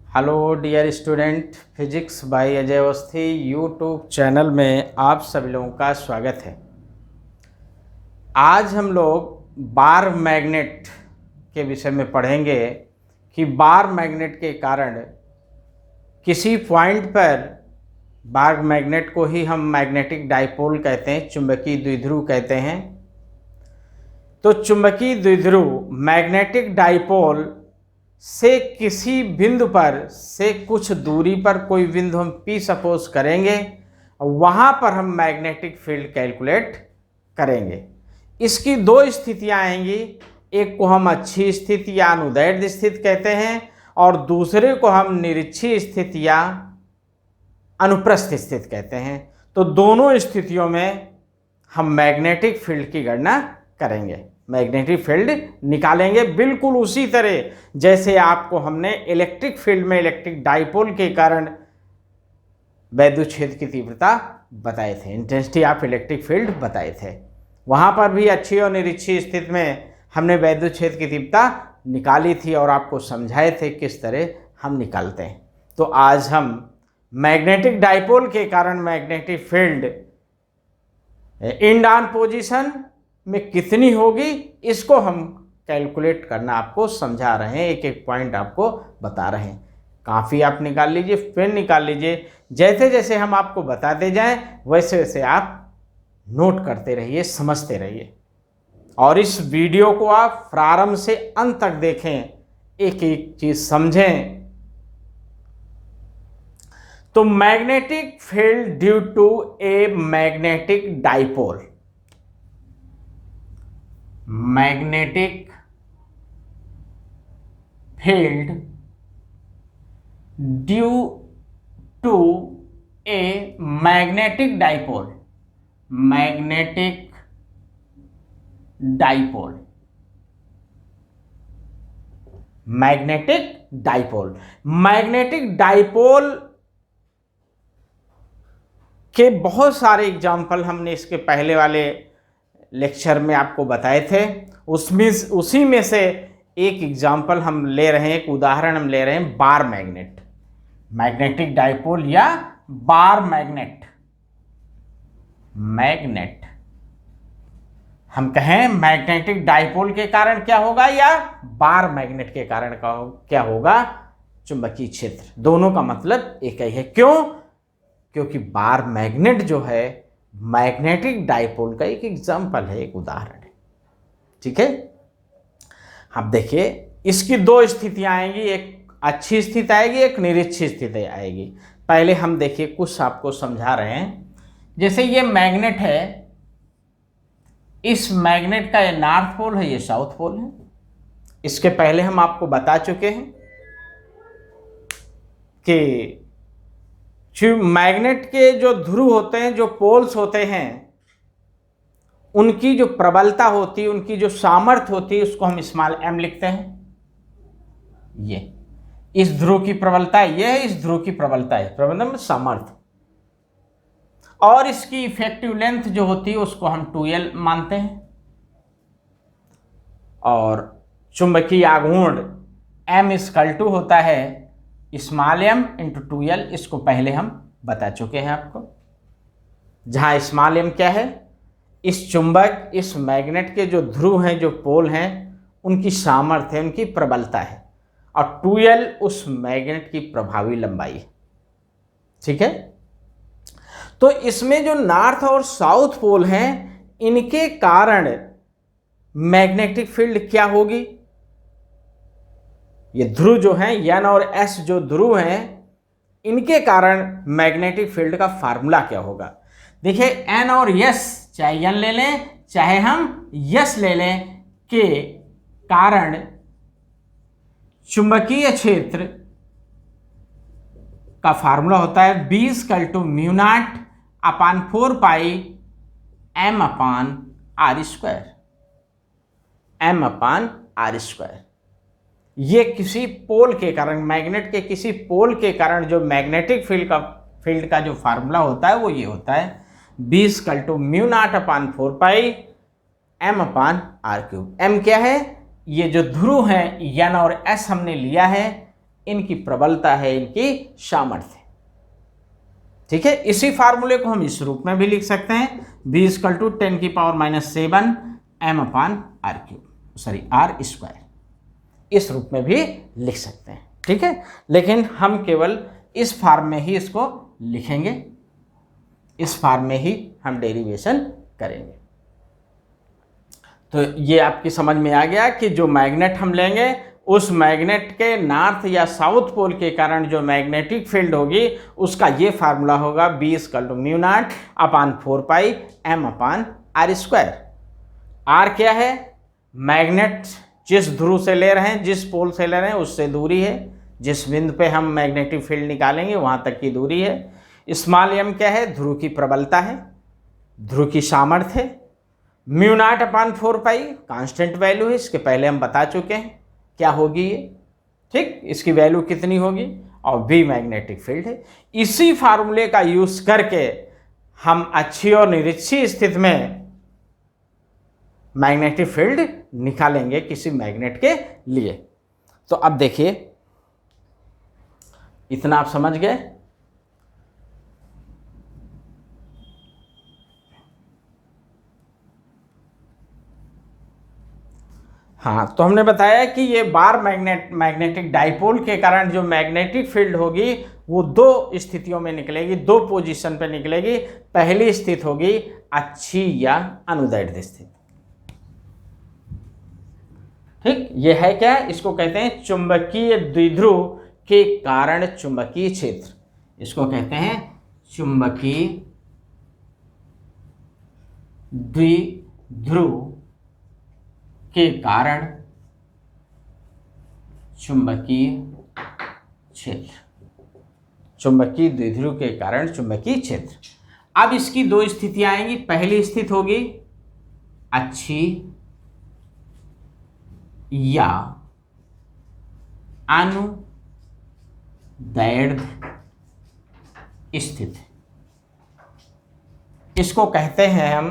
Hello dear student, physics by Ajay Awasthi YouTube channel में आप सभी लोगों का स्वागत है। आज हम लोग बार मैग्नेट के विषय में पढ़ेंगे कि बार मैग्नेट के कारण किसी पॉइंट पर बार मैग्नेट को ही हम मैग्नेटिक डाइपोल कहते हैं, चुंबकीय द्विध्रुव कहते हैं। तो चुंबकीय द्विध्रुव मैग्नेटिक डाइपोल से किसी बिंदु पर से कुछ दूरी पर कोई बिंदु हम P सपोज करेंगे, वहाँ पर हम मैग्नेटिक फील्ड कैलकुलेट करेंगे। इसकी दो स्थितियाँ आएंगी, एक को हम अच्छी स्थिति या अनुदैर्ध्य स्थिति कहते हैं और दूसरे को हम निरक्षीय स्थिति या अनुप्रस्थ स्थिति कहते हैं। तो दोनों स्थितियों में हम मैग्नेटिक फील्ड की गणना करेंगे, मैग्नेटिक फील्ड निकालेंगे, बिल्कुल उसी तरह जैसे आपको हमने इलेक्ट्रिक फील्ड में इलेक्ट्रिक डाइपोल के कारण वैद्युत क्षेत्र की तीव्रता बताए थे, इंटेंसिटी ऑफ इलेक्ट्रिक फील्ड बताए थे। वहाँ पर भी अच्छी और निरक्षीय स्थिति में हमने वैद्युत क्षेत्र की तीव्रता निकाली थी और आपको समझाए थे किस तरह हम निकालते हैं। तो आज हम मैग्नेटिक डाइपोल के कारण magnetic field in on position में कितनी होगी, इसको हम कैलकुलेट करना आपको समझा रहे हैं, एक एक पॉइंट आपको बता रहे हैं। काफ़ी आप निकाल लीजिए, पेन निकाल लीजिए, जैसे जैसे हम आपको बताते जाएं वैसे वैसे आप नोट करते रहिए, समझते रहिए और इस वीडियो को आप प्रारंभ से अंत तक देखें, एक एक चीज़ समझें। तो magnetic field due to a magnetic dipole, magnetic field due to a magnetic dipole, magnetic dipole, magnetic dipole. Magnetic dipole के बहुत सारे एग्जाम्पल हमने इसके पहले वाले लेक्चर में आपको बताए थे, उसी में से एक एग्जाम्पल हम ले रहे हैं, एक उदाहरण हम ले रहे हैं बार मैग्नेट, मैग्नेटिक डाइपोल या बार मैग्नेट। मैग्नेट हम कहें मैग्नेटिक डाइपोल के कारण क्या होगा या बार मैग्नेट के कारण क्या होगा, चुंबकीय क्षेत्र। दोनों का मतलब एक ही है। क्यों? क्योंकि बार मैग्नेट जो है मैग्नेटिक डाइपोल का एक एग्जाम्पल है, एक उदाहरण है। ठीक है, अब देखिए इसकी दो स्थितियां आएंगी, एक अच्छी स्थिति आएगी, एक निरक्षीय स्थिति आएगी। पहले हम देखिए कुछ आपको समझा रहे हैं। जैसे ये मैग्नेट है, इस मैग्नेट का ये नॉर्थ पोल है, ये साउथ पोल है। इसके पहले हम आपको बता चुके हैं कि मैग्नेट के जो ध्रुव होते हैं, जो पोल्स होते हैं, उनकी जो प्रबलता होती है, उनकी जो सामर्थ्य होती है, उसको हम स्मॉल m लिखते हैं। ये इस ध्रुव की प्रबलता है, ये है इस ध्रुव की प्रबलता है, प्रबलता में सामर्थ्य। और इसकी इफेक्टिव लेंथ जो होती है उसको हम 2L मानते हैं। और चुंबकीय आघूर्ण M= होता है स्मॉल m इंटू 2L, इसको पहले हम बता चुके हैं आपको। जहाँ स्मॉल m क्या है, इस चुंबक, इस मैग्नेट के जो ध्रुव हैं, जो पोल हैं, उनकी सामर्थ्य है, उनकी प्रबलता है, और 2L उस मैग्नेट की प्रभावी लंबाई है। ठीक है, तो इसमें जो नॉर्थ और साउथ पोल हैं, इनके कारण मैग्नेटिक फील्ड क्या होगी, ये ध्रुव जो हैं N और S जो ध्रुव हैं, इनके कारण मैग्नेटिक फील्ड का फार्मूला क्या होगा। देखिए N और S, चाहे N ले लें चाहे हम S ले लें, के कारण चुंबकीय क्षेत्र का फार्मूला होता है B=μ0/4π m/r²। ये किसी पोल के कारण, मैग्नेट के किसी पोल के कारण जो मैग्नेटिक फील्ड का जो फार्मूला होता है वो ये होता है B=μ0/4π m/r³। m क्या है, ये जो ध्रुव हैं N और S हमने लिया है, इनकी प्रबलता है, इनकी सामर्थ्य। ठीक है, इसी फार्मूले को हम इस रूप में भी लिख सकते हैं, b = 10⁻⁷ m/r², इस रूप में भी लिख सकते हैं। ठीक है, लेकिन हम केवल इस फॉर्म में ही इसको लिखेंगे, इस फॉर्म में ही हम डेरिवेशन करेंगे। तो ये आपकी समझ में आ गया कि जो मैग्नेट हम लेंगे उस मैग्नेट के नॉर्थ या साउथ पोल के कारण जो मैग्नेटिक फील्ड होगी उसका ये फार्मूला होगा, b = μ0/4π m/r²। r क्या है? मैग्नेट जिस ध्रुव से ले रहे हैं, जिस पोल से ले रहे हैं उससे दूरी है, जिस बिंदु पे हम मैग्नेटिक फील्ड निकालेंगे वहाँ तक की दूरी है। स्मॉल m क्या है? ध्रुव की प्रबलता है, ध्रुव की सामर्थ्य है। μ0/4π कांस्टेंट वैल्यू है, इसके पहले हम बता चुके हैं क्या होगी ये। ठीक, इसकी वैल्यू कितनी होगी, और v मैग्नेटिक फील्ड है। इसी फार्मूले का यूज करके हम अच्छी और निरीक्षी स्थिति में मैग्नेटिक फील्ड निकालेंगे किसी मैग्नेट के लिए। तो अब देखिए, इतना आप समझ गए। हाँ, तो हमने बताया कि ये बार मैग्नेटिक डाइपोल के कारण जो मैग्नेटिक फील्ड होगी वो दो स्थितियों में निकलेगी, दो पोजीशन पे निकलेगी। पहली स्थिति होगी अच्छी या अनुदैर्ध्य स्थिति। ठीक, ये है क्या? इसको कहते हैं चुंबकीय द्विध्रुव के कारण चुंबकीय क्षेत्र। इसको कहते हैं चुंबकीय द्विध्रुव के कारण चुंबकीय क्षेत्र, चुंबकीय द्विध्रुव के कारण चुंबकीय क्षेत्र। अब इसकी दो स्थितियां आएंगी। पहली स्थिति होगी अच्छी या अनुदैर्ध्य स्थिति। इसको कहते हैं हम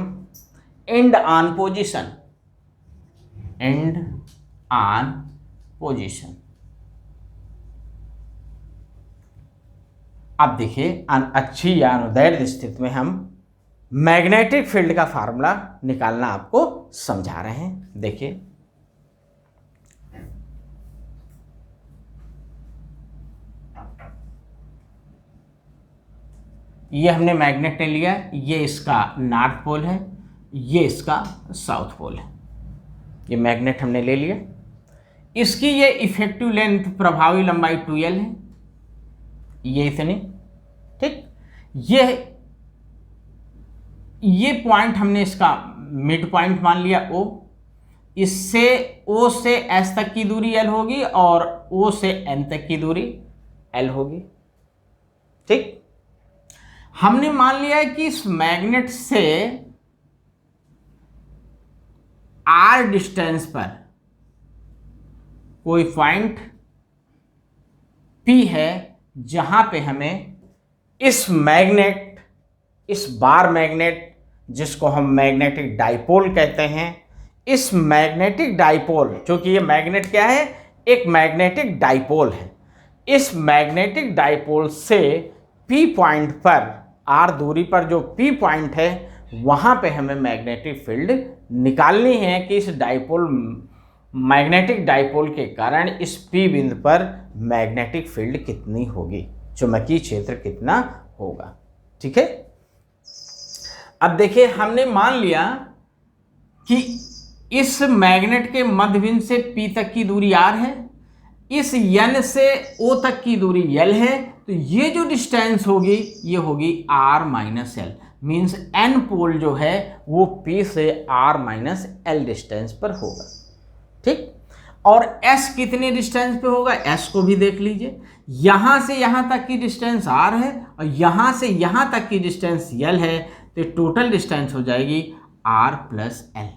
and on position, and on position. अब देखिए, अच्छी या अनुदैर्ध्य स्थिति में हम मैग्नेटिक फील्ड का फार्मूला निकालना आपको समझा रहे हैं। देखिए, ये हमने मैग्नेट ले लिया, ये इसका नॉर्थ पोल है, ये इसका साउथ पोल है। ये मैग्नेट हमने ले लिया, इसकी ये इफेक्टिव लेंथ, प्रभावी लंबाई 2L है, ये इतनी। ठीक, ये पॉइंट हमने इसका मिड पॉइंट मान लिया O। इससे O से S तक की दूरी L होगी और O से N तक की दूरी L होगी। ठीक, हमने मान लिया है कि इस मैग्नेट से R डिस्टेंस पर कोई पॉइंट P है जहां पे हमें इस मैग्नेट, इस बार मैग्नेट जिसको हम मैग्नेटिक डाइपोल कहते हैं, इस मैग्नेटिक डाइपोल, क्योंकि ये मैग्नेट क्या है? एक मैग्नेटिक डाइपोल है। इस मैग्नेटिक डाइपोल से P पॉइंट पर, R दूरी पर जो P पॉइंट है वहां पे हमें मैग्नेटिक फील्ड निकालनी है कि इस डाइपोल, मैग्नेटिक डाइपोल के कारण इस P बिंदु पर मैग्नेटिक फील्ड कितनी होगी, चुंबकीय क्षेत्र कितना होगा। ठीक है, अब देखिए, हमने मान लिया कि इस मैग्नेट के मध्य बिंदु से P तक की दूरी R है, इस N से O तक की दूरी L है, तो ये जो डिस्टेंस होगी ये होगी R - L, मीन्स N पोल जो है वो P से R - L डिस्टेंस पर होगा। ठीक, और S कितने डिस्टेंस पे होगा, S को भी देख लीजिए। यहां से यहां तक की डिस्टेंस R है और यहां से यहां तक की डिस्टेंस L है, तो टोटल डिस्टेंस हो जाएगी R + L।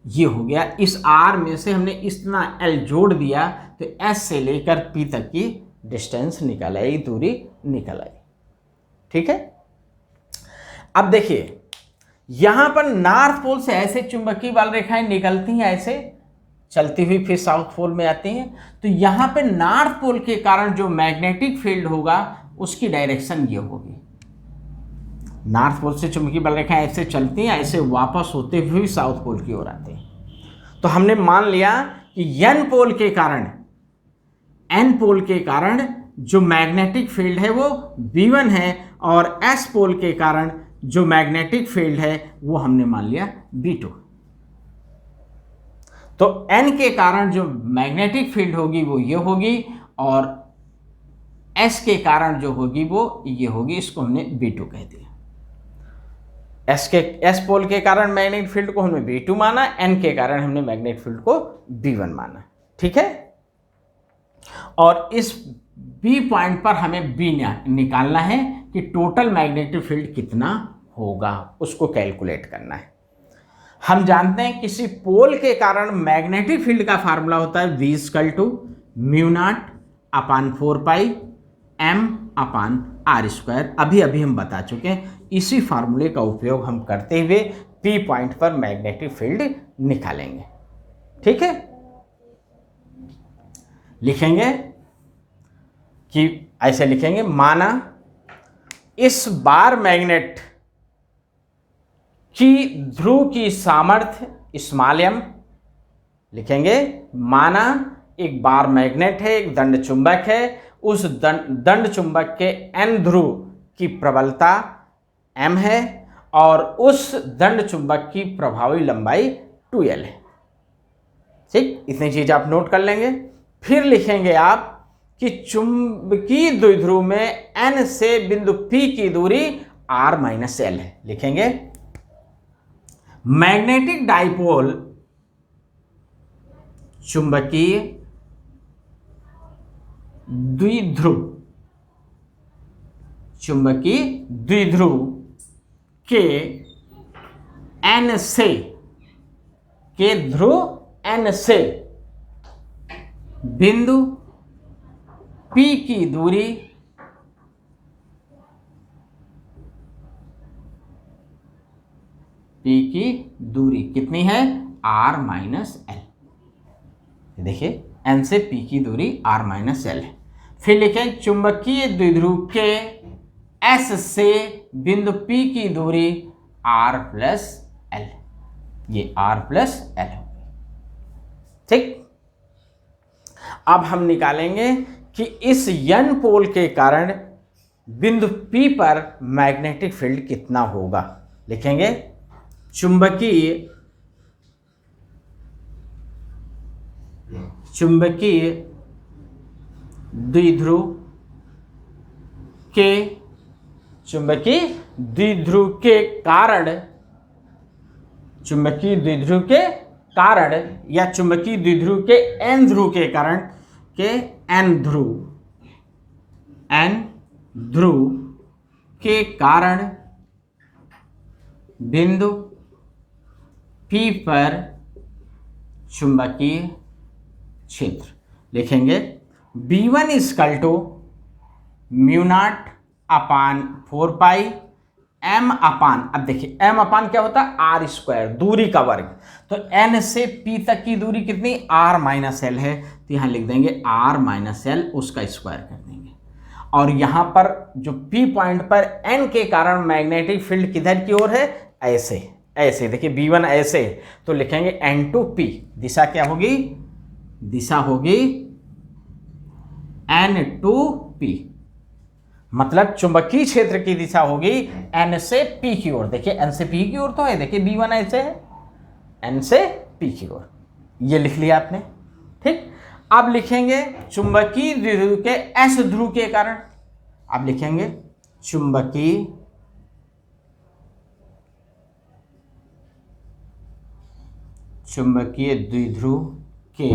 ये हो गया, इस R में से हमने इतना L जोड़ दिया तो S से लेकर P तक की डिस्टेंस निकल आई, दूरी निकल आई। ठीक है, अब देखिए, यहां पर नॉर्थ पोल से ऐसे चुंबकीय बाल रेखाएं निकलती हैं ऐसे, चलती हुई फिर साउथ पोल में आती हैं। तो यहाँ पे नॉर्थ पोल के कारण जो मैग्नेटिक फील्ड होगा उसकी डायरेक्शन ये होगी। नॉर्थ पोल से चुंबकीय बल रेखाएं ऐसे चलती हैं, ऐसे वापस होते हुए साउथ पोल की ओर आते हैं। तो हमने मान लिया कि एन पोल के कारण जो मैग्नेटिक फील्ड है वो V1 है, और एस पोल के कारण जो मैग्नेटिक फील्ड है वो हमने मान लिया V2। तो N के कारण जो मैग्नेटिक फील्ड होगी वो ये होगी, और S के कारण जो होगी वो ये होगी, इसको हमने V2 कह दिया। एस पोल के कारण मैग्नेटिक फील्ड को हमने V2 माना, N के कारण हमने मैग्नेटिक फील्ड को V1 माना। ठीक है, और इस B पॉइंट पर हमें B निकालना है कि टोटल मैग्नेटिक फील्ड कितना होगा, उसको कैलकुलेट करना है। हम जानते हैं किसी पोल के कारण मैग्नेटिक फील्ड का फार्मूला होता है V = μ0/4π m/r²। अभी हम बता चुके हैं, इसी फार्मूले का उपयोग हम करते हुए P पॉइंट पर मैग्नेटिक फील्ड निकालेंगे। ठीक है, लिखेंगे कि ऐसे लिखेंगे, माना इस बार मैग्नेट की ध्रुव की सामर्थ्य स्मॉल m, लिखेंगे माना एक बार मैग्नेट है, एक दंड चुंबक है, उस दंड चुंबक के n ध्रुव की प्रबलता m है और उस दंड चुंबक की प्रभावी लंबाई 2l है। ठीक, इतनी चीज आप नोट कर लेंगे। फिर लिखेंगे आप कि चुंबकीय द्विध्रुव में n से बिंदु P की दूरी r-l है। लिखेंगे मैग्नेटिक डाइपोल चुंबकीय द्विध्रुव के n से के ध्रुव n से बिंदु P की दूरी कितनी है, r-l। देखिए n से P की दूरी r-l है। फिर लिखें चुंबकीय द्विध्रुव के S से बिंदु P की दूरी r+l, ये r+l हो। ठीक, अब हम निकालेंगे कि इस n पोल के कारण बिंदु P पर मैग्नेटिक फील्ड कितना होगा। लिखेंगे चुंबकीय द्विध्रुव के कारण या चुंबकीय द्विध्रुव के n ध्रुव के कारण n ध्रुव के कारण बिंदु P पर चुंबकीय क्षेत्र। लिखेंगे V1 = μ0/4π m/, अब देखिए m/ क्या होता है, r², दूरी का वर्ग। तो n से P तक की दूरी कितनी, r-l है, तो यहां लिख देंगे r-l, उसका स्क्वायर कर देंगे। और यहां पर जो P पॉइंट पर n के कारण मैग्नेटिक फील्ड किधर की ओर है, ऐसे देखिए V1 ऐसे, तो लिखेंगे n2p, दिशा क्या होगी, दिशा होगी n2p, मतलब चुंबकीय क्षेत्र की दिशा होगी n से p की ओर। देखिए n से p की ओर तो है, देखिए V1 ऐसे है, n से p की ओर, ये लिख लिया आपने। ठीक, अब लिखेंगे चुंबकीय द्विध्रुव के s ध्रुव के कारण। अब लिखेंगे चुंबकीय द्विध्रुव के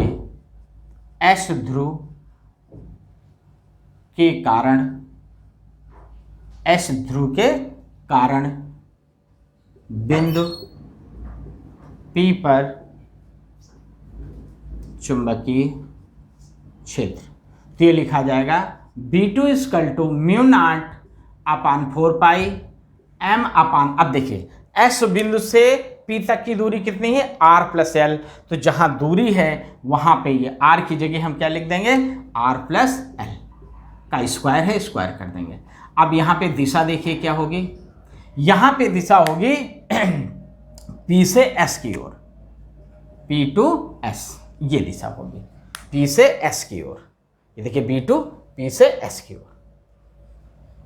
s ध्रुव के कारण बिंदु P पर चुंबकीय क्षेत्र। तो ये लिखा जाएगा V2 = μ0/4π m/, अब देखिए S बिंदु से P तक की दूरी कितनी है, R प्लस एल। तो जहां दूरी है वहां पे ये R की जगह हम क्या लिख देंगे, R प्लस एल का स्क्वायर है, स्क्वायर कर देंगे। अब यहाँ पे दिशा देखिए क्या होगी, यहाँ पे दिशा होगी P से S की ओर, P टू S, ये दिशा होगी P से S की ओर। ये देखिए B टू P से S की ओर।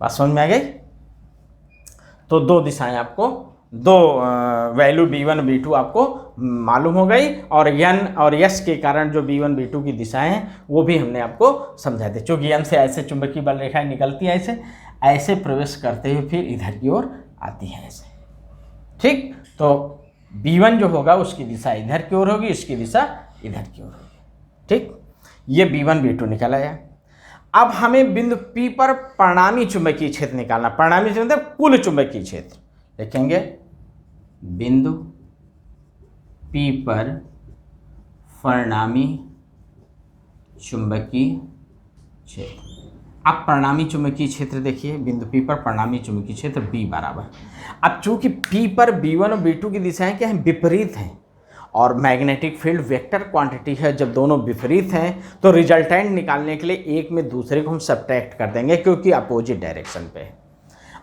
बात समझ में आ गई। तो दो दिशाएं आपको, दो वैल्यू B1 B2 आपको मालूम हो गई, और N और S के कारण जो B1 B2 की दिशाएं हैं वो भी हमने आपको समझा दी। चूँकि N से ऐसे चुंबकीय बल रेखाएं निकलती हैं, ऐसे ऐसे प्रवेश करते हुए फिर इधर की ओर आती हैं ऐसे, ठीक। तो B1 जो होगा उसकी दिशा इधर की ओर होगी, इसकी दिशा इधर की ओर होगी, ठीक। ये B1 B2 निकल आया। अब हमें बिंदु P पर परिणामी चुंबकीय क्षेत्र निकालना। परिणामी क्षेत्र मतलब कुल चुंबकीय क्षेत्र। लिखेंगे बिंदु P पर परिणामी चुंबकीय क्षेत्र। अब परिणामी चुंबकीय क्षेत्र देखिए, बिंदु P पर परिणामी चुंबकीय क्षेत्र B बराबर। अब चूंकि P पर B1 और B2 की दिशाएं क्या हैं, विपरीत हैं, और मैग्नेटिक फील्ड वेक्टर क्वांटिटी है, जब दोनों विपरीत हैं तो रिजल्टेंट निकालने के लिए एक में दूसरे को हम सब्ट्रैक्ट कर देंगे, क्योंकि अपोजिट डायरेक्शन पे है।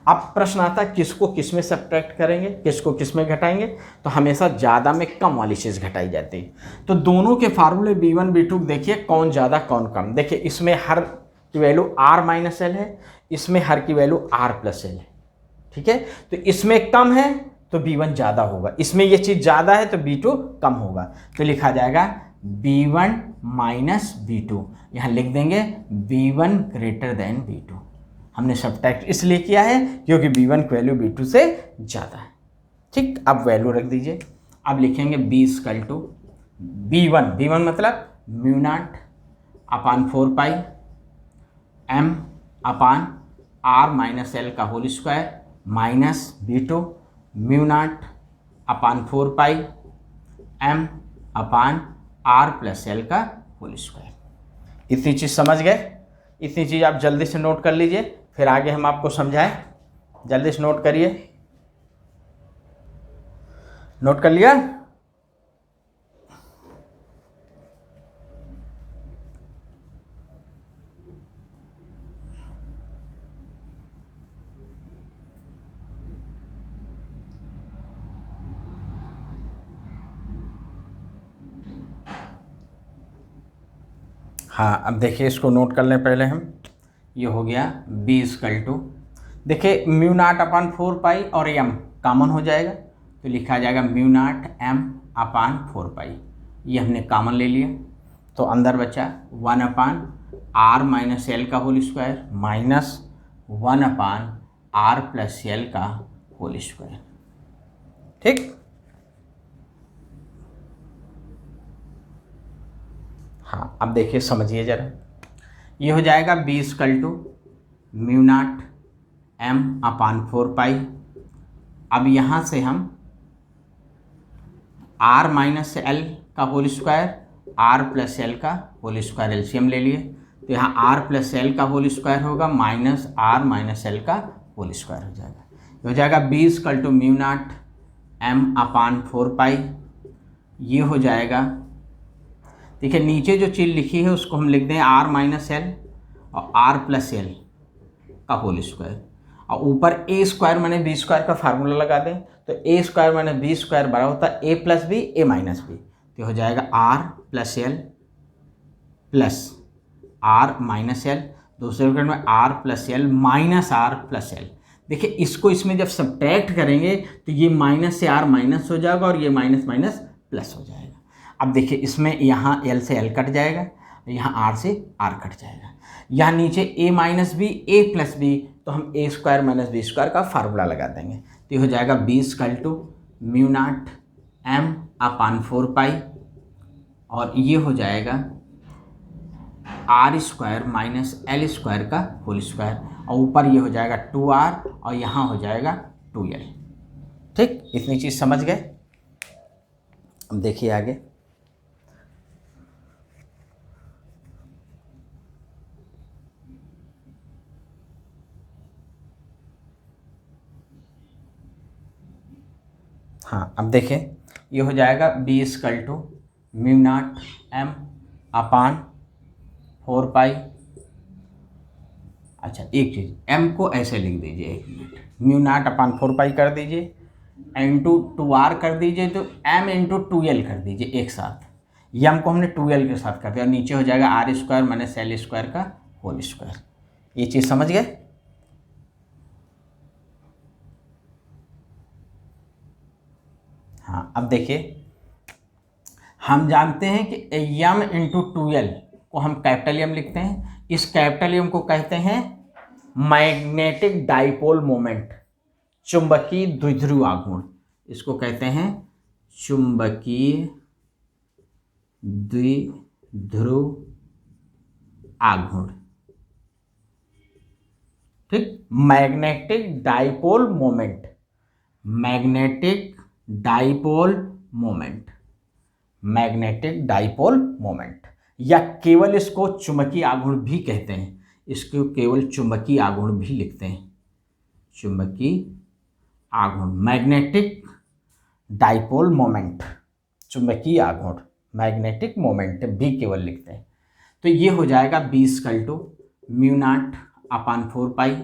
अब प्रश्न आता है किसको किस में सब्ट्रैक्ट करेंगे, किसको किस में घटाएंगे, तो हमेशा ज़्यादा में कम वाली चीज़ घटाई जाती है। तो दोनों के फार्मूले B1 B2 देखिए कौन ज़्यादा कौन कम। देखिए इसमें हर की वैल्यू R माइनस एल है, इसमें हर की वैल्यू R प्लस एल है, ठीक है। तो इसमें कम है तो B1 ज़्यादा होगा, इसमें ये चीज़ ज़्यादा है तो B2 कम होगा। तो लिखा जाएगा B1 माइनस B2, यहाँ लिख देंगे B1 ग्रेटर देन B2। हमने सब्ट्रैक्ट इसलिए किया है क्योंकि B1 की वैल्यू B2 से ज़्यादा है, ठीक। अब वैल्यू रख दीजिए। अब लिखेंगे B इक्वल टू B1 मतलब mu naught upon 4 pi M upon R minus L का whole square minus B2 mu naught upon 4 pi M upon R plus L का होल स्क्वायर। इतनी चीज़ समझ गए। इतनी चीज़ आप जल्दी से नोट कर लीजिए, फिर आगे हम आपको समझाएं। जल्दी से नोट करिए। नोट कर लिया। हाँ, अब देखिए इसको नोट कर लें पहले हम। ये हो गया B इक्वल टू, देखिए म्यू नॉट अपान 4 पाई और M कॉमन हो जाएगा, तो लिखा जाएगा mu naught M upon 4 pi. ये हमने कॉमन ले लिया, तो अंदर बचा 1 अपान R माइनस एल का होल स्क्वायर माइनस 1 अपान R प्लस एल का होल स्क्वायर, ठीक। हाँ, अब देखिए समझिए ज़रा। ये हो जाएगा B equal to mu naught M upon 4 pi. अब यहाँ से हम R माइनस एल का whole square R plus L का होल स्क्वायर एलसीएम ले लिए, तो यहाँ R प्लस एल का होल स्क्वायर होगा माइनस R माइनस एल का होल स्क्वायर हो जाएगा। ये हो जाएगा B equal to mu naught M upon 4 pi. ये हो जाएगा, देखिए नीचे जो चीज़ लिखी है उसको हम लिख दें R माइनस एल और R प्लस एल का होल स्क्वायर, और ऊपर ए स्क्वायर माने बी स्क्वायर का फार्मूला लगा दें, तो ए स्क्वायर माने बी स्क्वायर बराबर होता है A plus B A minus B. तो हो जाएगा R plus L plus R minus L, दूसरे ब्रैकेट में R plus L minus R plus L. देखिए इसको इसमें जब सब्ट्रैक्ट करेंगे तो ये माइनस से आर माइनस हो जाएगा और ये माइनस माइनस प्लस हो जाएगा। अब देखिए इसमें यहाँ एल से एल कट जाएगा, यहाँ आर से आर कट जाएगा, यहाँ नीचे A minus B A plus B, तो हम A square minus B square का फार्मूला लगा देंगे। तो ये हो जाएगा B equal to mu naught M upon 4 pi, और ये हो जाएगा R square minus L square का होल स्क्वायर, और ऊपर ये हो जाएगा 2r और यहाँ हो जाएगा 2l, ठीक। इतनी चीज़ समझ गए। अब देखिए आगे। हाँ, अब देखें ये हो जाएगा B equal to mu naught M upon 4 pi. अच्छा एक चीज़, एम को ऐसे लिख दीजिए, 1 minute, mu naught upon 4 pi कर दीजिए, इंटू 2r कर दीजिए, तो m इंटू 2l कर दीजिए एक साथ। यम को हमने 2l के साथ कर दिया, और नीचे हो जाएगा R square minus L square का होल स्क्वायर। ये चीज़ समझ गए? हाँ, अब देखिए हम जानते हैं कि यम इंटू 2l को हम कैपिटल एम लिखते हैं। इस कैपिटल एम को कहते हैं मैग्नेटिक डाइपोल मोमेंट, चुंबकीय द्विध्रुव आघूर्ण। इसको कहते हैं चुंबकीय द्विध्रुव आघूर्ण। ठीक, magnetic dipole moment, magnetic dipole moment, magnetic dipole moment, या केवल इसको चुंबकीय आघूर्ण भी कहते हैं। इसको केवल चुंबकीय आघूर्ण भी लिखते हैं, चुंबकीय आघूर्ण, मैग्नेटिक डाइपोल मोमेंट, चुंबकीय आघूर्ण, मैग्नेटिक मोमेंट भी केवल लिखते हैं। तो ये हो जाएगा B equal to mu naught upon 4 pi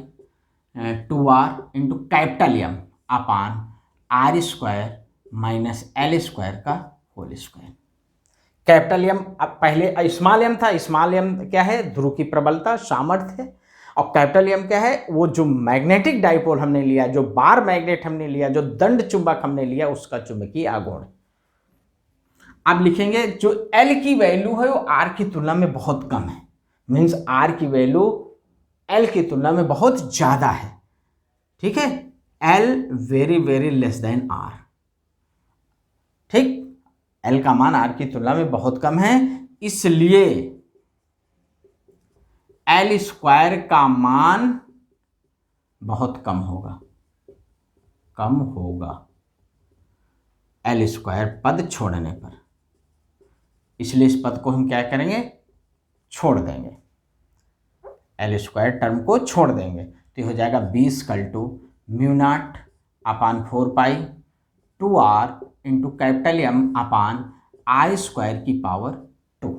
2r into capital M upon R square minus L square का होल स्क्वायर। कैपिटल एम, अब पहले स्मॉल एम था, स्मॉल एम क्या है? ध्रुव की प्रबलता, सामर्थ्य। और कैपिटल एम क्या है? वो जो मैग्नेटिक डाइपोल हमने लिया, जो बार मैग्नेट हमने लिया, जो दंड चुंबक हमने लिया, उसका चुंबकीय आघूर्ण। अब लिखेंगे जो L की वैल्यू है वो R की तुलना में बहुत कम है, मीन्स R की वैल्यू L की तुलना में बहुत ज्यादा है। ठीक है, L very very less than R। ठीक, L का मान R की तुलना में बहुत कम है, इसलिए L स्क्वायर का मान बहुत कम होगा, कम होगा L स्क्वायर पद छोड़ने पर। इसलिए इस पद को हम क्या करेंगे? छोड़ देंगे, एल स्क्वायर टर्म को छोड़ देंगे। तो हो जाएगा B equal to mu naught upon 4 pi 2r into capital M upon I square की पावर 2।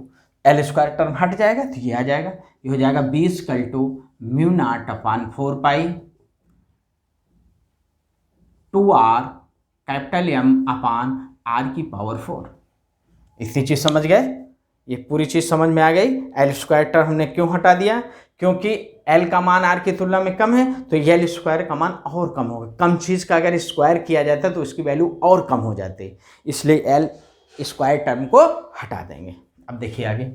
एल स्क्वायर टर्म हट जाएगा तो ये आ जाएगा, ये हो जाएगा B equal to mu naught upon 4 pi 2r capital M upon R की पावर 4। इतनी चीज समझ गए? ये पूरी चीज समझ में आ गई। एल स्क्वायर टर्म हमने क्यों हटा दिया? क्योंकि एल का मान आर की तुलना में कम है, तो एल स्क्वायर का मान और कम होगा। कम चीज का अगर स्क्वायर किया जाता तो उसकी वैल्यू और कम हो जाती, इसलिए एल स्क्वायर टर्म को हटा देंगे। अब देखिए आगे,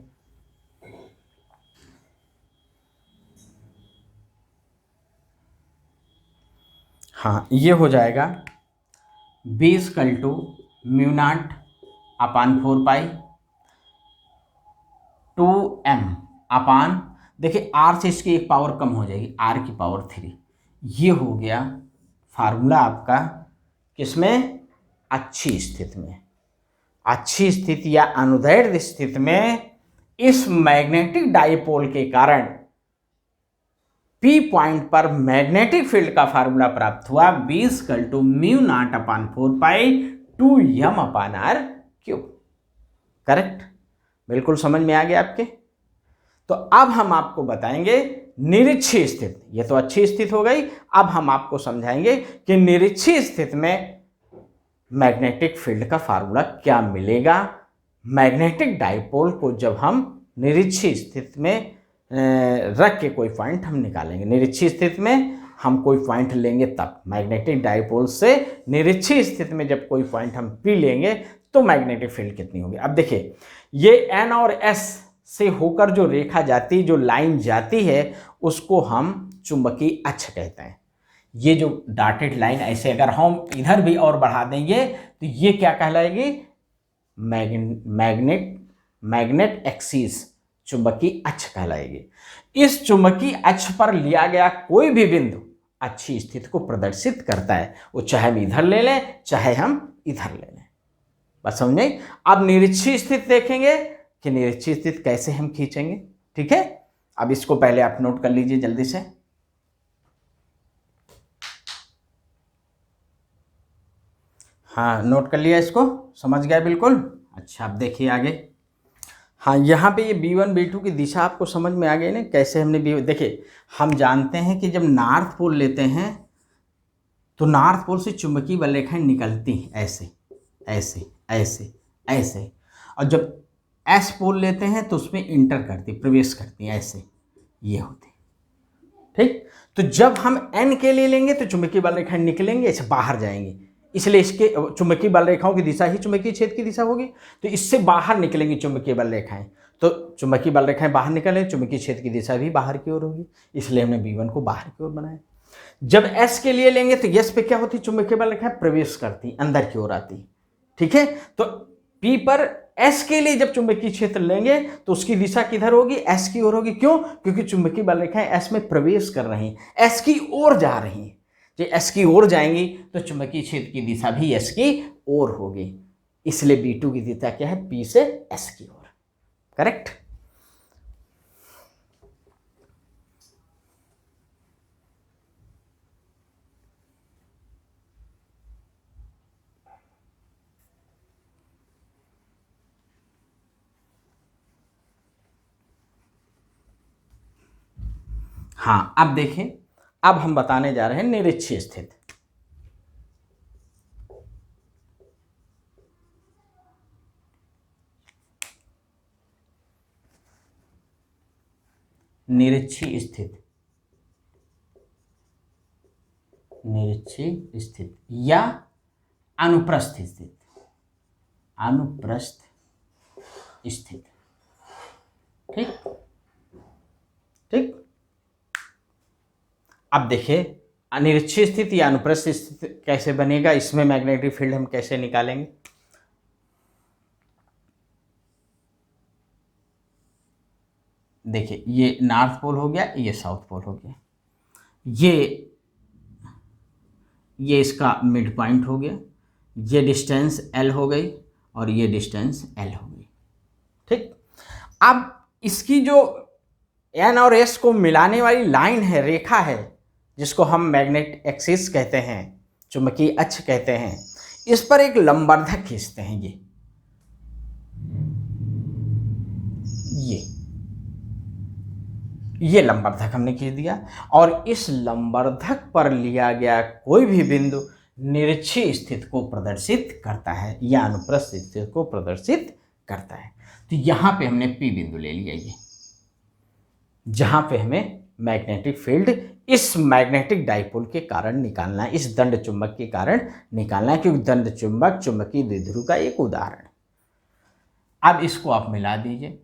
हाँ ये हो जाएगा B equal to mu naught upon 4 pi 2m upon, देखिए r से इसकी एक पावर कम हो जाएगी, r की पावर 3। ये हो गया फार्मूला आपका किसमें? अच्छी स्थिति में। अच्छी स्थिति या अनुदैर्ध्य स्थिति में इस मैग्नेटिक डाइपोल के कारण P पॉइंट पर मैग्नेटिक फील्ड का फार्मूला प्राप्त हुआ, B equal to mu naught upon 4 pi 2m upon r cube. Correct, बिल्कुल समझ में आ गया आपके। तो अब हम आपको बताएंगे निरीक्षीय स्थिति, ये तो अच्छी स्थिति हो गई। अब हम आपको समझाएंगे कि निरीक्षीय स्थिति में मैग्नेटिक फील्ड का फार्मूला क्या मिलेगा। मैग्नेटिक डाइपोल को जब हम निरीक्षीय स्थिति में रख के कोई पॉइंट हम निकालेंगे, निरीक्षीय स्थिति में हम कोई पॉइंट लेंगे तब, मैग्नेटिक डाइपोल से निरीक्षीय स्थिति में जब कोई पॉइंट हम पी लेंगे तो मैग्नेटिक फील्ड कितनी होगी। अब देखिए, ये एन और एस से होकर जो रेखा जाती, जो लाइन जाती है, उसको हम चुंबकीय अक्ष कहते हैं। ये जो डॉटेड लाइन ऐसे अगर हम इधर भी और बढ़ा देंगे तो ये क्या कहलाएगी? मैग्नेट एक्सिस, चुंबकीय अक्ष कहलाएगी। इस चुंबकीय अक्ष पर लिया गया कोई भी बिंदु अच्छी स्थिति को प्रदर्शित करता है, वो चाहे हम इधर ले लें चाहे हम इधर ले लें। बस समझे? अब निरीक्षीय स्थिति देखेंगे कि निरीक्षीय स्थिति कैसे हम खींचेंगे। ठीक है, अब इसको पहले आप नोट कर लीजिए जल्दी से। हाँ, नोट कर लिया इसको, समझ गया बिल्कुल। अच्छा, अब देखिए आगे। हाँ, यहाँ पे ये B1 B2 की दिशा आपको समझ में आ गई ना, कैसे हमने देखिए, हम जानते हैं कि जब नॉर्थ पोल लेते हैं तो नॉर्थ पोल से चुंबकीय बल रेखाएं निकलती हैं ऐसे ऐसे ऐसे ऐसे, और जब एस पोल लेते हैं तो उसमें इंटर करती, प्रवेश करती हैं ऐसे, ये होती। ठीक, तो जब हम एन के लिए लेंगे तो चुंबकीय बल रेखाएं निकलेंगे, ऐसे बाहर जाएंगी, इसलिए इसके चुंबकीय बल रेखाओं की दिशा ही चुंबकीय क्षेत्र की दिशा होगी, तो इससे बाहर निकलेंगी चुंबकीय बल रेखाएं, तो चुंबकीय बल रेखाएं बाहर निकले, चुंबकीय क्षेत्र की दिशा भी बाहर की ओर होगी, इसलिए हमने B1 को बाहर की ओर बनाया। जब S के लिए लेंगे तो S पे क्या होती, चुंबकीय बल रेखाएं प्रवेश करती, अंदर की ओर आती। ठीक है, तो P पर S के लिए जब चुंबकीय क्षेत्र लेंगे तो उसकी दिशा किधर होगी, S की ओर होगी। क्यों, क्योंकि चुंबकीय बल रेखाएं S में प्रवेश कर रही हैं, S की ओर जा रही हैं। जब S की ओर जाएंगी तो चुंबकीय क्षेत्र की दिशा भी S की ओर होगी, इसलिए B2 की दिशा क्या है, P से S की ओर। करेक्ट। हाँ, अब देखें, अब हम बताने जा रहे हैं निरक्षीय स्थिति। निरक्षीय स्थिति, निरक्षीय स्थिति या अनुप्रस्थ स्थिति, अनुप्रस्थ स्थिति। ठीक ठीक। अब देखिए, अनिरक्षीय स्थिति या अनुप्रस्थ स्थिति कैसे बनेगा, इसमें मैग्नेटिक फील्ड हम कैसे निकालेंगे। देखिए, ये नॉर्थ पोल हो गया, ये साउथ पोल हो गया, ये इसका मिड पॉइंट हो गया, ये डिस्टेंस L हो गई और ये डिस्टेंस L हो गई। ठीक, अब इसकी जो N और S को मिलाने वाली लाइन है, रेखा है, जिसको हम मैग्नेट एक्सिस कहते हैं, चुंबकीय अक्ष कहते हैं, इस पर एक लंबवर्धक खींचते हैं। ये लंबवर्धक हमने खींच दिया, और इस लंबवर्धक पर लिया गया कोई भी बिंदु निरक्षीय स्थिति को प्रदर्शित करता है या अनुप्रस्थ स्थिति को प्रदर्शित करता है। तो यहां पे हमने P बिंदु ले लिया, ये जहां पे हमें मैग्नेटिक फील्ड इस मैग्नेटिक डाइपोल के कारण निकालना है, इस दंड चुंबक के कारण निकालना है, क्योंकि दंड चुंबक चुंबकीय द्विध्रुव का एक उदाहरण है। अब इसको आप मिला दीजिए,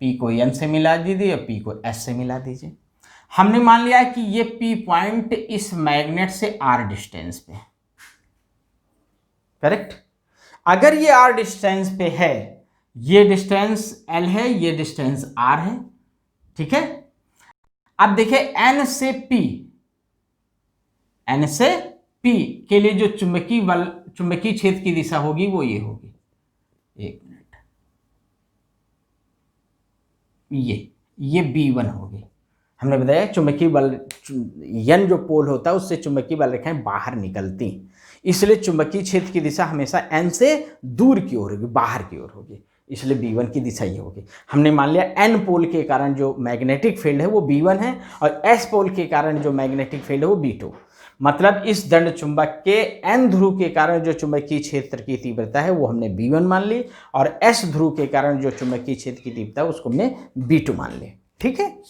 P को N से मिला दीजिए और P को S से मिला दीजिए। हमने मान लिया है कि ये P पॉइंट इस मैग्नेट से R डिस्टेंस पे है। करेक्ट। अगर ये R डिस्टेंस पे है, ये डिस्टेंस L है, ये डिस्टेंस R है। ठीक है, अब देखिए N से P के लिए जो चुंबकीय क्षेत्र की दिशा होगी वो ये होगी। एक मिनट, ये B1 होगी। हमने बताया चुंबकीय बल N जो पोल होता है उससे चुंबकीय बल रेखाएं बाहर निकलती, इसलिए चुंबकीय क्षेत्र की दिशा हमेशा N से दूर की ओर होगी, बाहर की ओर होगी, इसलिए B1 की दिशा ये होगी। हमने मान लिया N पोल के कारण जो मैग्नेटिक फील्ड है वो B1 है और S पोल के कारण जो मैग्नेटिक फील्ड है वो B2। मतलब इस दंड चुंबक के N ध्रुव के कारण जो चुंबकीय क्षेत्र की तीव्रता है वो हमने B1 मान ली, और S ध्रुव के कारण जो चुंबकीय क्षेत्र की तीव्रता है उसको हमने B2 मान ली। ठीक है,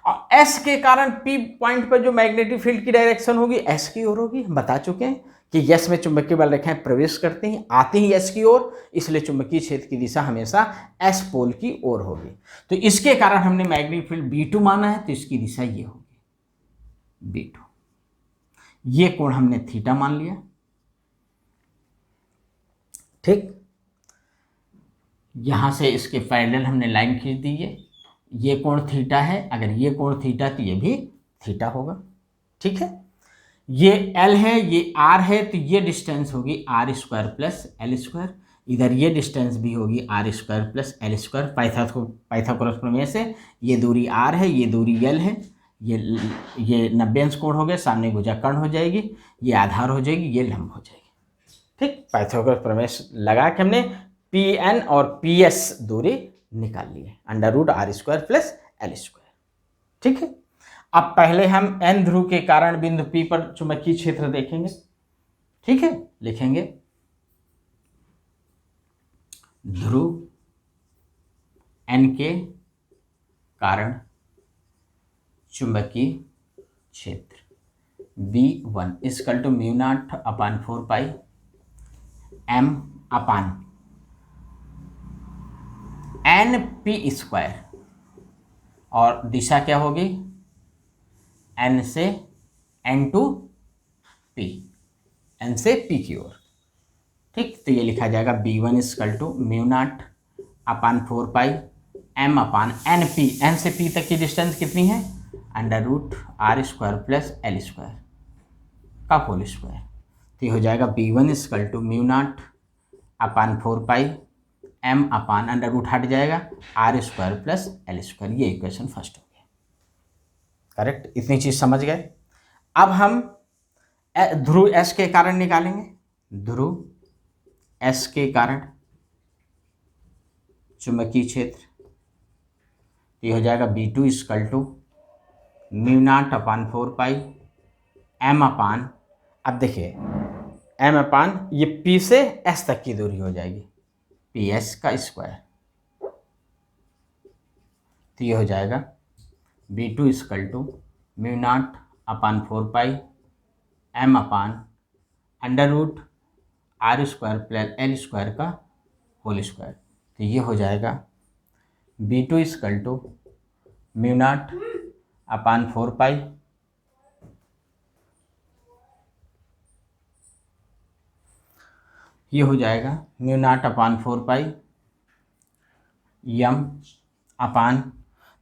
और S के कारण P पॉइंट पर जो मैग्नेटिक फील्ड की डायरेक्शन होगी S की ओर होगी। हम बता चुके हैं कि S में चुंबकीय बल रेखाएं प्रवेश करती हैं, आती ही S की ओर, इसलिए चुंबकीय क्षेत्र की दिशा हमेशा S पोल की ओर होगी। तो इसके कारण हमने मैग्नेटिक फील्ड B2 माना है, तो इसकी दिशा ये होगी B2। ये कोण हमने थीटा मान लिया। ठीक, यहां से इसके पैरेलल हमने लाइन खींच दी है, ये कोण थीटा है, अगर ये कोण थीटा तो ये भी थीटा होगा। ठीक है, ये L है, ये R है, तो ये डिस्टेंस होगी R² प्लस L², इधर ये डिस्टेंस भी होगी R² प्लस L²। पाइथागोरस प्रमेय से ये दूरी R है, ये दूरी L है, ये 90 अंश कोण हो गए, सामने भुजा कर्ण हो जाएगी, ये आधार हो जाएगी, ये लंब हो जाएगी। ठीक, पाइथागोरस प्रमेय लगा के हमने पी एन और पी एस दूरी निकाल लिए, √r² प्लस l²। ठीक है, अब पहले हम एन ध्रुव के कारण बिंदु P पर चुंबकीय क्षेत्र देखेंगे। ठीक है, लिखेंगे ध्रुव एन के कारण चुंबकीय क्षेत्र V1 equal to μ0/4π m upon NP², और दिशा क्या होगी, N से N टू P, N से P की ओर। ठीक, तो ये लिखा जाएगा B1 equal to μ0/4π m upon NP, N से P तक की डिस्टेंस कितनी है, √r² प्लस l² का होल स्क्वायर। तो ये हो जाएगा B1 इक्वल टू μ0/4π m अपान √ हट जाएगा r² प्लस l²। ये इक्वेशन फर्स्ट हो गया। करेक्ट, इतनी चीज समझ गए। अब हम ध्रुव S के कारण निकालेंगे। ध्रुव S के कारण चुंबकीय क्षेत्र, ये हो जाएगा B2 इक्वल टू μ0/4π m अपान, अब देखिए m अपान ये P से S तक की दूरी हो जाएगी, PS का स्क्वायर। तो ये हो जाएगा B2 equal to μ0/4π m upon √r² plus l² का होल स्क्वायर। तो ये हो जाएगा B2 इक्वल टू μ0/4π ये हो जाएगा μ0/4π m अपान,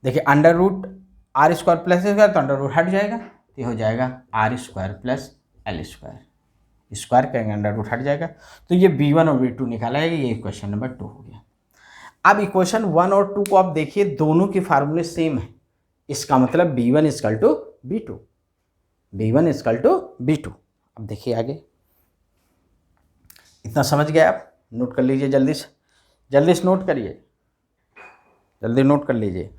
देखिए √r² प्लस l² तो √ हट जाएगा, तो ये हो जाएगा r² प्लस l², स्क्वायर करेंगे √ हट जाएगा। तो ये B1 और B2 निकाला है, ये इक्वेशन नंबर 2 हो गया। अब इक्वेशन 1 और 2 को आप देखिए, दोनों के फार्मूले सेम है, इसका मतलब B1 equal to B2, B1 equal to B2। अब देखिए आगे, इतना समझ गए आप, नोट कर लीजिए जल्दी से नोट करिए, जल्दी नोट कर लीजिए,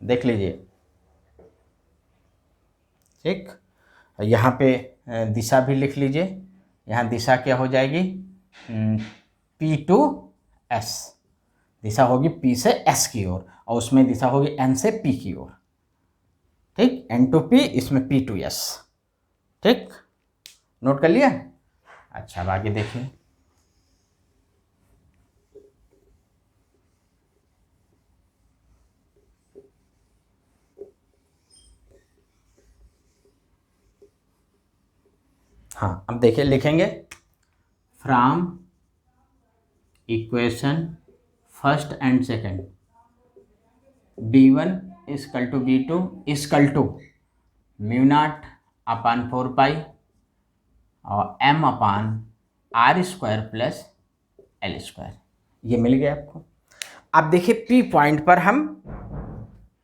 देख लीजिए। ठीक, यहाँ पे दिशा भी लिख लीजिए, यहाँ दिशा क्या हो जाएगी, P to S, दिशा होगी P से S की ओर, और उसमें दिशा होगी N से P की ओर। ठीक, N to P, इसमें P to S। ठीक, नोट कर लिया। अच्छा, अब आगे देखिए, हाँ अब देखिए, लिखेंगे from equation first and second B1 equal to B2 equal to μ0/4π और m upon r² plus l²। ये मिल गया आपको। अब देखिए P पॉइंट पर हम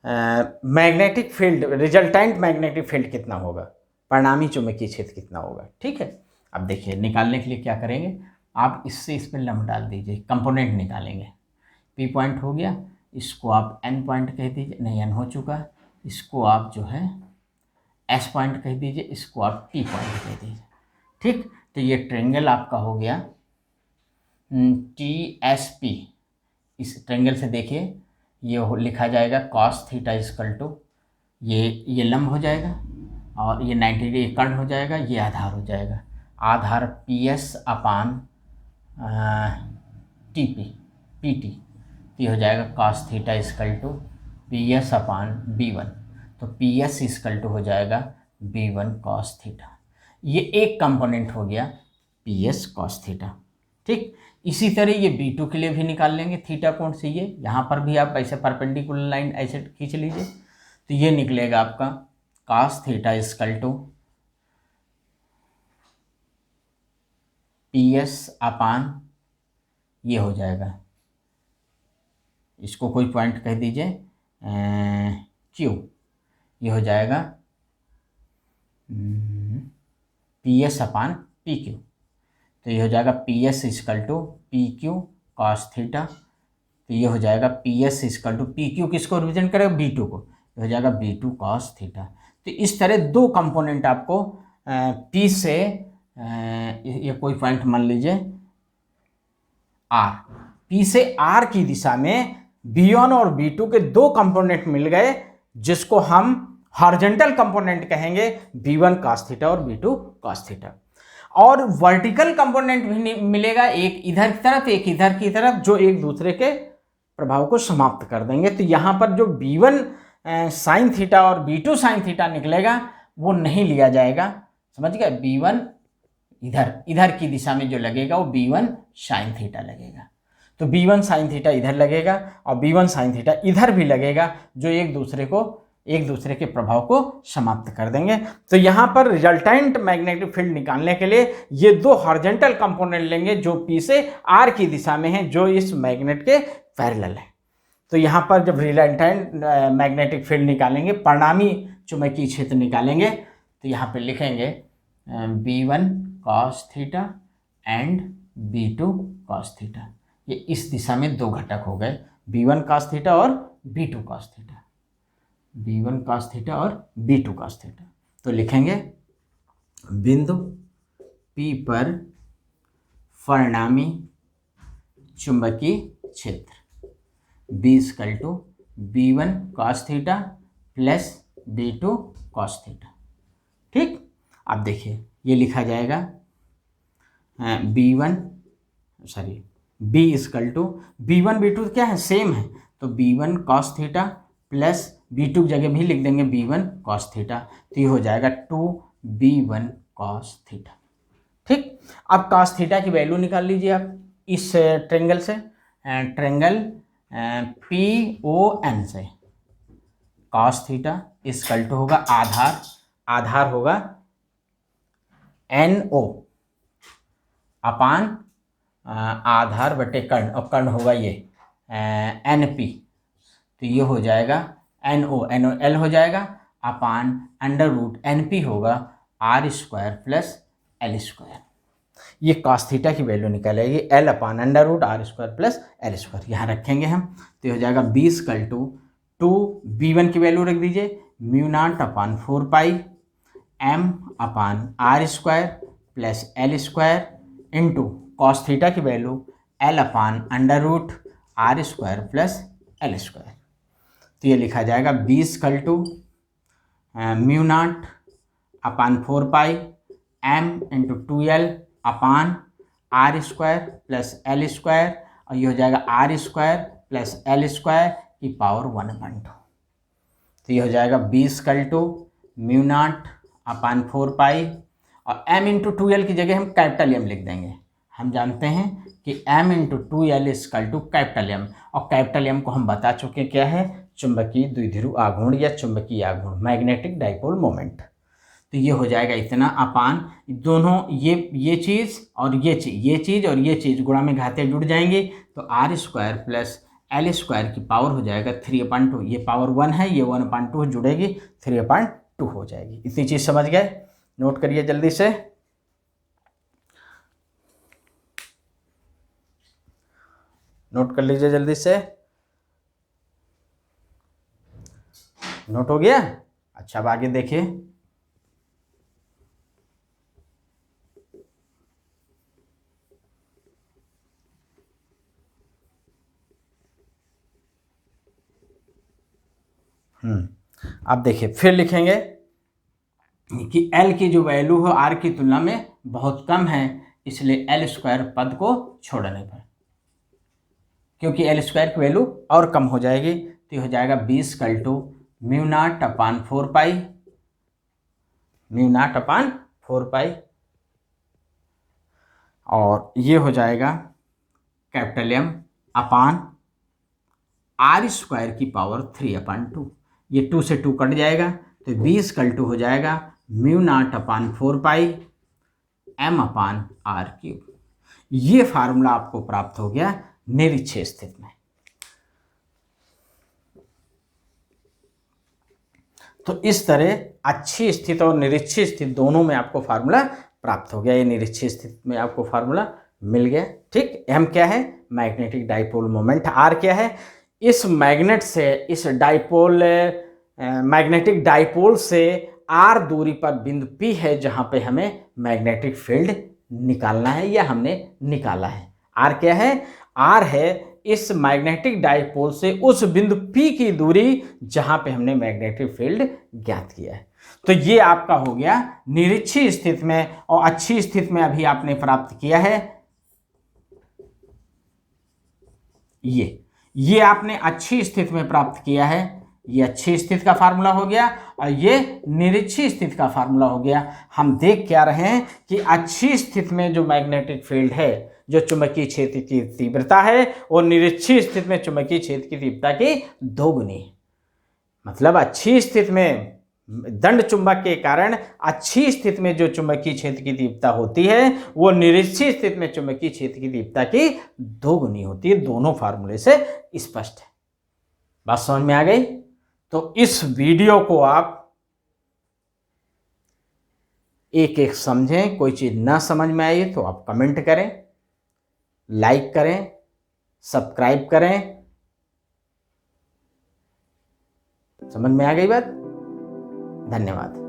magnetic field, resultant magnetic field कितना होगा, परिणामी चुंबकीय क्षेत्र कितना होगा। ठीक है, अब देखिए निकालने के लिए क्या करेंगे, आप इससे इस पर लंब डाल दीजिए, कंपोनेंट निकालेंगे। P पॉइंट हो गया, इसको आप N पॉइंट कह दीजिए, नहीं N हो चुका, इसको आप जो है S पॉइंट कह दीजिए, इसको आप T पॉइंट कह दीजिए। ठीक, तो ये ट्रेंगल आपका हो गया TSP। इस ट्रेंगल से देखिए, ये लिखा जाएगा cos थीटा इक्वल टू, ये लंब हो जाएगा, और ये 90 डिग्री कर्ण हो जाएगा, ये आधार हो जाएगा, आधार PS अपान PT, ये हो जाएगा cos theta equal to PS upon B1। तो PS इक्वल टू हो जाएगा B1 cos थीटा। ये एक कंपोनेंट हो गया PS cos थीटा। ठीक, इसी तरह ये B2 के लिए भी निकाल लेंगे थीटा कोण से, ये यहाँ पर भी आप ऐसे परपेंडिकुलर लाइन ऐसे खींच लीजिए, तो ये निकलेगा आपका cos theta equal to PS upon, ये हो जाएगा, इसको कोई पॉइंट कह दीजिए Q, ये हो जाएगा P S upon P Q. तो ये हो जाएगा P S is equal to P Q cos theta. तो ये हो जाएगा P S is equal to P Q किसको रिप्रेजेंट करेगा, बी टू को, ये हो जाएगा बी टू कॉस थीटा। तो इस तरह दो कंपोनेंट आपको पी से ये कोई पॉइंट मान लीजिए आर, पी से आर की दिशा में B1 और B2 के दो कंपोनेंट मिल गए जिसको हम हॉरिजॉन्टल कंपोनेंट कहेंगे, B1 cos थीटा और B2 cos थीटा। और वर्टिकल कंपोनेंट भी मिलेगा, एक इधर की तरफ एक इधर की तरफ, जो एक दूसरे के प्रभाव को समाप्त कर देंगे। तो यहां पर जो B1 साइन थीटा और B2 साइन थीटा निकलेगा वो नहीं लिया जाएगा, समझ गए। B1 इधर की दिशा में जो लगेगा वो B1 साइन थीटा लगेगा। तो B1 साइन थीटा इधर लगेगा और B1 साइन थीटा इधर भी लगेगा, जो एक दूसरे के प्रभाव को समाप्त कर देंगे। तो यहाँ पर रिजल्टेंट मैग्नेटिक फील्ड निकालने के लिए ये दो हॉरिजॉन्टल कंपोनेंट लेंगे जो P से R की दिशा में हैं, जो इस मैग्नेट के पैरेलल है। तो यहाँ पर जब रिजल्टेंट मैग्नेटिक फील्ड निकालेंगे, परिणामी चुंबकीय क्षेत्र निकालेंगे, तो यहाँ पे लिखेंगे B1 cos theta and B2 cos theta. ये इस दिशा में दो घटक हो गए, B1 cos थीटा और B2 cos theta, B1 cos theta और B2 cos थीटा। तो लिखेंगे बिंदु P पर परिणामी चुंबकीय क्षेत्र B equal to B1 cos theta plus B2 cos theta. ठीक, अब देखिए ये लिखा जाएगा B equal to B1 B2 क्या है, सेम है, तो B1 cos theta plus B2 की जगह भी लिख देंगे B1 cos थीटा। तो ये हो जाएगा 2B1 cos थीटा। ठीक, अब cos थीटा की वैल्यू निकाल लीजिए आप इस ट्रेंगल से, ट्रेंगल PON से। cos थीटा इक्वल टू होगा आधार होगा NO अपान आधार बटे कर्ण, और कर्ण होगा ये NP। तो ये हो जाएगा NOL हो जाएगा अपान अंडर रूट NP होगा R square plus L square. ये cos थीटा की वैल्यू निकालेगी, L upon under root R square plus L square यहाँ रखेंगे हम। तो ये हो जाएगा B इक्वल टू 2B1 की वैल्यू रख दीजिए, mu naught upon 4 pi M upon R square plus L square into cos theta की value L upon under root R square plus L square. तो ये लिखा जाएगा B equal to mu naught upon 4 pi M into 2L upon R square plus L square, और ये हो जाएगा R square plus L square की power 1/2। तो ये हो जाएगा B equal to mu naught upon 4 pi, और M इंटू 2L की जगह हम कैपिटल M लिख देंगे। हम जानते हैं कि M into 2L equal to capital M, और कैपिटल M को हम बता चुके क्या है, चुंबकीय द्विध्रुव आघूर्ण या चुंबकीय आघूर्ण, मैग्नेटिक डाइपोल मोमेंट। तो ये हो जाएगा इतना अपान दोनों ये चीज़ और ये चीज़ गुणा में घाते जुड़ जाएंगे, तो R square plus L square की पावर हो जाएगा 3/2। ये पावर 1 है, ये 1/2 जुड़ेगी, 3/2 हो जाएगी। इतनी चीज़ समझ गए, नोट करिए जल्दी से। नोट कर लीजिए जल्दी से, नोट हो गया। अच्छा, अब आगे देखिए। अब देखिए फिर लिखेंगे कि L की जो वैल्यू है R की तुलना में बहुत कम है, इसलिए L स्क्वायर पद को छोड़ने पर, क्योंकि L स्क्वायर की वैल्यू और कम हो जाएगी। तो ये हो जाएगा B equal to mu naught upon 4 pi, mu naught upon 4 pi, और ये हो जाएगा capital M upon R square की पावर 3/2। ये 2 से 2 कट जाएगा, तो B इक्वल टू हो जाएगा mu naught upon 4 pi M अपान R³। ये फार्मूला आपको प्राप्त हो गया निरक्षीय स्थिति में। तो इस तरह अच्छी स्थिति और निरीक्षित स्थिति दोनों में आपको फार्मूला प्राप्त हो गया। ये निरीक्षित स्थिति में आपको फार्मूला मिल गया। ठीक, m क्या है? Magnetic dipole moment. r क्या है? इस मैग्नेट से, इस डाइपोल मैग्नेटिक डाइपोल से r दूरी पर बिंदु P है जहां पे हमें मैग्नेटिक फील्ड निकालना है या हमने निकाला है। r क्या है? r है इस मैग्नेटिक डाइपोल से उस बिंदु P की दूरी जहां पे हमने मैग्नेटिक फील्ड ज्ञात किया है। तो ये आपका हो गया निरीक्षित स्थिति में। और अच्छी स्थिति में अभी आपने प्राप्त किया है ये आपने अच्छी स्थिति में प्राप्त किया है। ये अच्छी स्थिति का फार्मूला हो गया और ये निरीक्षित स्थिति का फार्मूला हो गया। हम देख क्या रहे हैं कि अच्छी स्थिति में जो मैग्नेटिक फील्ड है, जो चुंबकीय क्षेत्र की तीव्रता है, वो निरीक्षित स्थिति में चुंबकीय क्षेत्र की तीव्रता की 2 गुनी है। मतलब अच्छी स्थिति में दंड चुंबक के कारण अच्छी स्थिति में जो चुंबकीय क्षेत्र की तीव्रता होती है वो निरीक्षित स्थिति में चुंबकीय क्षेत्र की तीव्रता की 2 गुनी होती है। दोनों फार्मूले से स्पष्ट है। बात समझ में आ गई? तो इस वीडियो को आप एक एक समझें। कोई चीज ना समझ में आई तो आप कमेंट करें, लाइक करें, सब्सक्राइब करें। समझ में आ गई बात? धन्यवाद।